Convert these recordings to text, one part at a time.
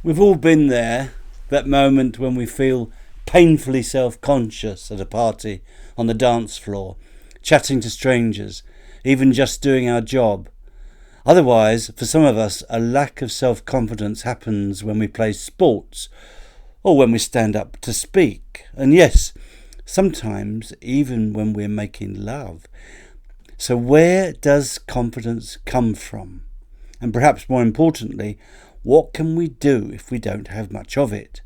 We've all been there, that moment when we feel painfully self-conscious at a party, on the dance floor, chatting to strangers, even just doing our job. Otherwise, for some of us, a lack of self-confidence happens when we play sports or when we stand up to speak. And yes, sometimes even when we're making love. So where does confidence come from? And perhaps more importantly, what can we do if we don't have much of it?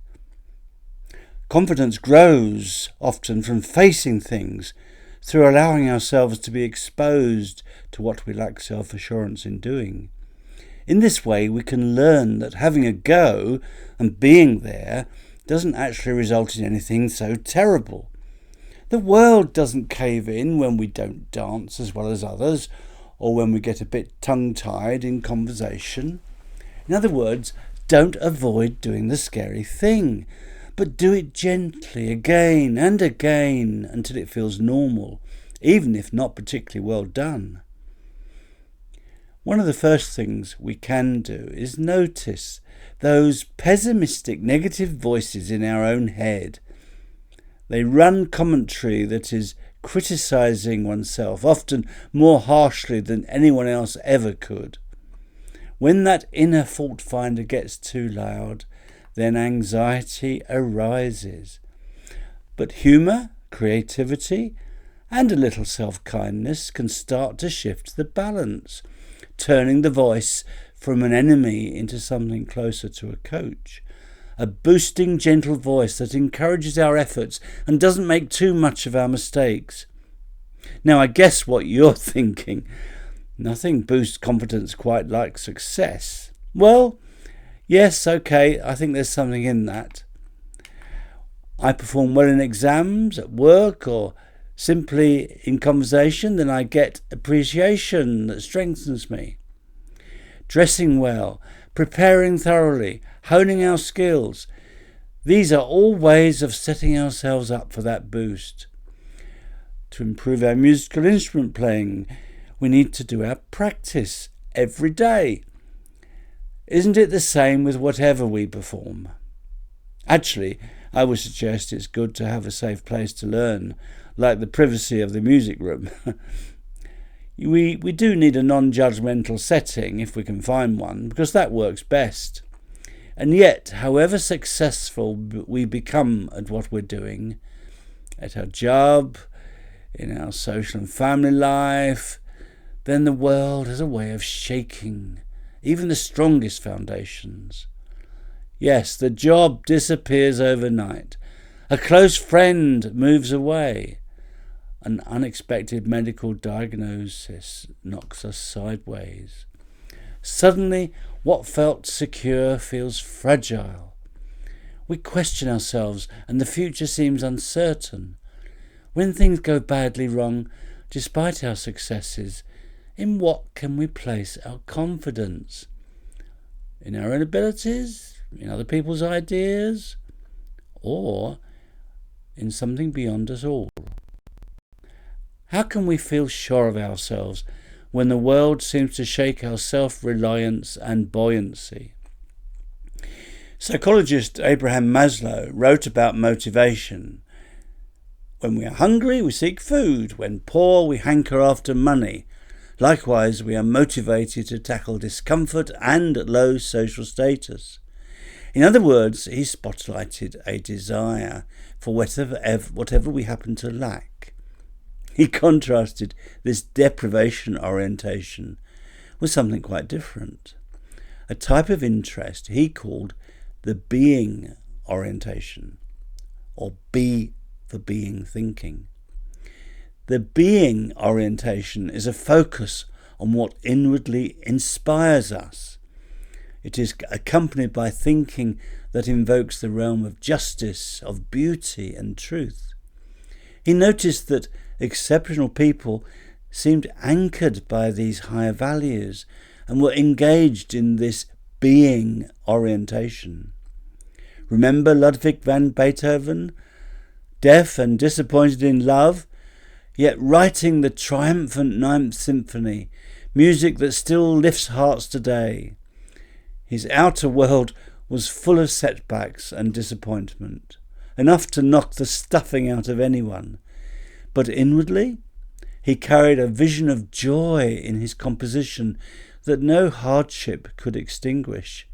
Confidence grows often from facing things, through allowing ourselves to be exposed to what we lack self-assurance in doing. In this way, we can learn that having a go and being there doesn't actually result in anything so terrible. The world doesn't cave in when we don't dance as well as others, or when we get a bit tongue-tied in conversation. In other words, don't avoid doing the scary thing, but do it gently again and again until it feels normal, even if not particularly well done. One of the first things we can do is notice those pessimistic negative voices in our own head. They run commentary that is criticizing oneself, often more harshly than anyone else ever could. When that inner fault finder gets too loud, then anxiety arises. But humour, creativity, and a little self-kindness can start to shift the balance, turning the voice from an enemy into something closer to a coach. A boosting, gentle voice that encourages our efforts and doesn't make too much of our mistakes. Now, I guess what you're thinking. Nothing boosts confidence quite like success. Well, yes, okay, I think there's something in that. I perform well in exams, at work, or simply in conversation, then I get appreciation that strengthens me. Dressing well, preparing thoroughly, honing our skills. These are all ways of setting ourselves up for that boost. To improve our musical instrument playing, we need to do our practice every day. Isn't it the same with whatever we perform? Actually, I would suggest it's good to have a safe place to learn, like the privacy of the music room. We do need a non-judgmental setting if we can find one, because that works best. And yet, however successful we become at what we're doing, at our job, in our social and family life, then the world has a way of shaking even the strongest foundations. Yes, the job disappears overnight. A close friend moves away. An unexpected medical diagnosis knocks us sideways. Suddenly, what felt secure feels fragile. We question ourselves and the future seems uncertain. When things go badly wrong, despite our successes, in what can we place our confidence? In our own abilities? In other people's ideas? Or in something beyond us all? How can we feel sure of ourselves when the world seems to shake our self-reliance and buoyancy? Psychologist Abraham Maslow wrote about motivation. When we are hungry, we seek food. When poor, we hanker after money. Likewise, we are motivated to tackle discomfort and low social status. In other words, he spotlighted a desire for whatever we happen to lack. He contrasted this deprivation orientation with something quite different, a type of interest he called the being orientation, or be for being thinking. The being orientation is a focus on what inwardly inspires us. It is accompanied by thinking that invokes the realm of justice, of beauty and truth. He noticed that exceptional people seemed anchored by these higher values and were engaged in this being orientation. Remember Ludwig van Beethoven? Deaf and disappointed in love, yet writing the triumphant Ninth Symphony, music that still lifts hearts today. His outer world was full of setbacks and disappointment, enough to knock the stuffing out of anyone. But inwardly, he carried a vision of joy in his composition that no hardship could extinguish.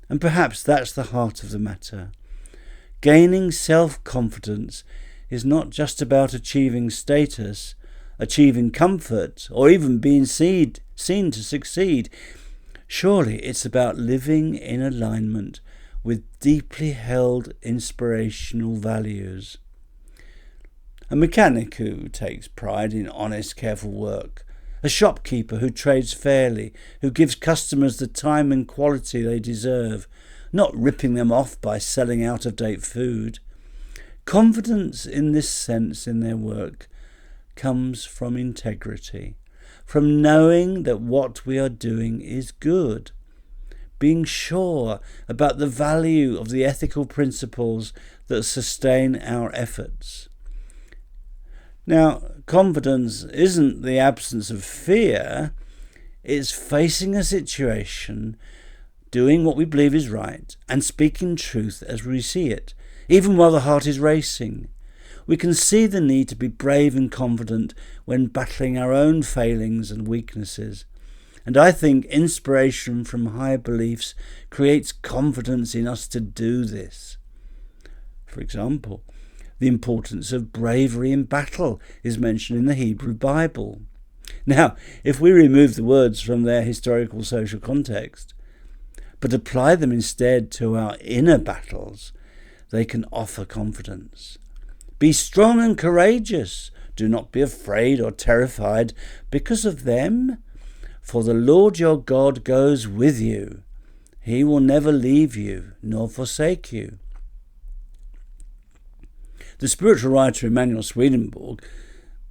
And perhaps that's the heart of the matter. Gaining self-confidence is not just about achieving status, achieving comfort, or even being seen to succeed. Surely it's about living in alignment with deeply held inspirational values. A mechanic who takes pride in honest, careful work, a shopkeeper who trades fairly, who gives customers the time and quality they deserve, not ripping them off by selling out-of-date food. Confidence in this sense in their work comes from integrity, from knowing that what we are doing is good, being sure about the value of the ethical principles that sustain our efforts. Now, confidence isn't the absence of fear, it's facing a situation, doing what we believe is right, and speaking truth as we see it, even while the heart is racing. We can see the need to be brave and confident when battling our own failings and weaknesses. And I think inspiration from higher beliefs creates confidence in us to do this. For example, the importance of bravery in battle is mentioned in the Hebrew Bible. Now, if we remove the words from their historical social context, but apply them instead to our inner battles, they can offer confidence. Be strong and courageous. Do not be afraid or terrified because of them, for the Lord your God goes with you. He will never leave you nor forsake you. The spiritual writer Emanuel Swedenborg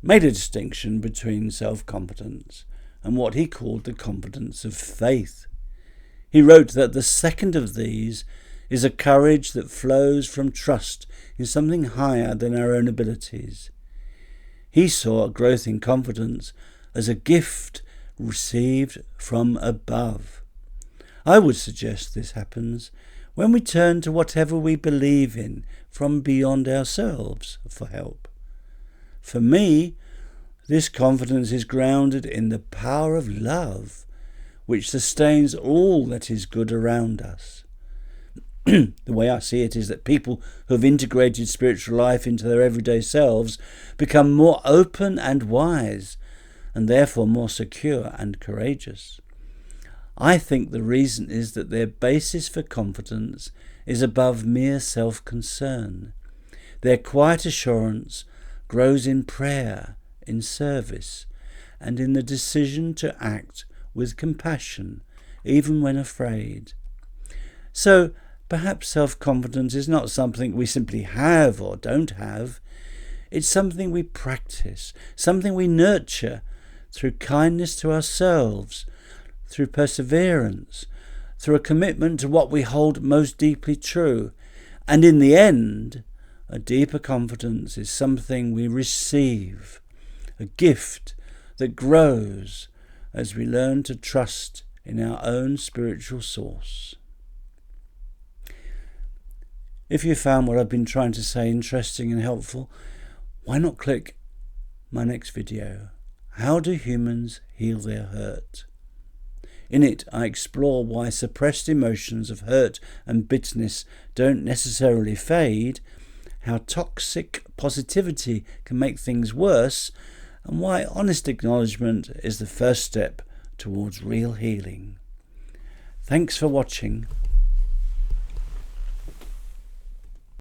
made a distinction between self-confidence and what he called the confidence of faith. He wrote that the second of these is a courage that flows from trust in something higher than our own abilities. He saw a growth in confidence as a gift received from above. I would suggest this happens when we turn to whatever we believe in from beyond ourselves for help. For me, this confidence is grounded in the power of love, which sustains all that is good around us. The way I see it is that people who have integrated spiritual life into their everyday selves become more open and wise, and therefore more secure and courageous. I think the reason is that their basis for confidence is above mere self-concern. Their quiet assurance grows in prayer, in service, and in the decision to act with compassion, even when afraid. So, perhaps self-confidence is not something we simply have or don't have. It's something we practice, something we nurture through kindness to ourselves, through perseverance, through a commitment to what we hold most deeply true. And in the end, a deeper confidence is something we receive, a gift that grows as we learn to trust in our own spiritual source. If you found what I've been trying to say interesting and helpful, why not click my next video, How Do Humans Heal Their Hurt? In it, I explore why suppressed emotions of hurt and bitterness don't necessarily fade, how toxic positivity can make things worse, and why honest acknowledgement is the first step towards real healing. Thanks for watching.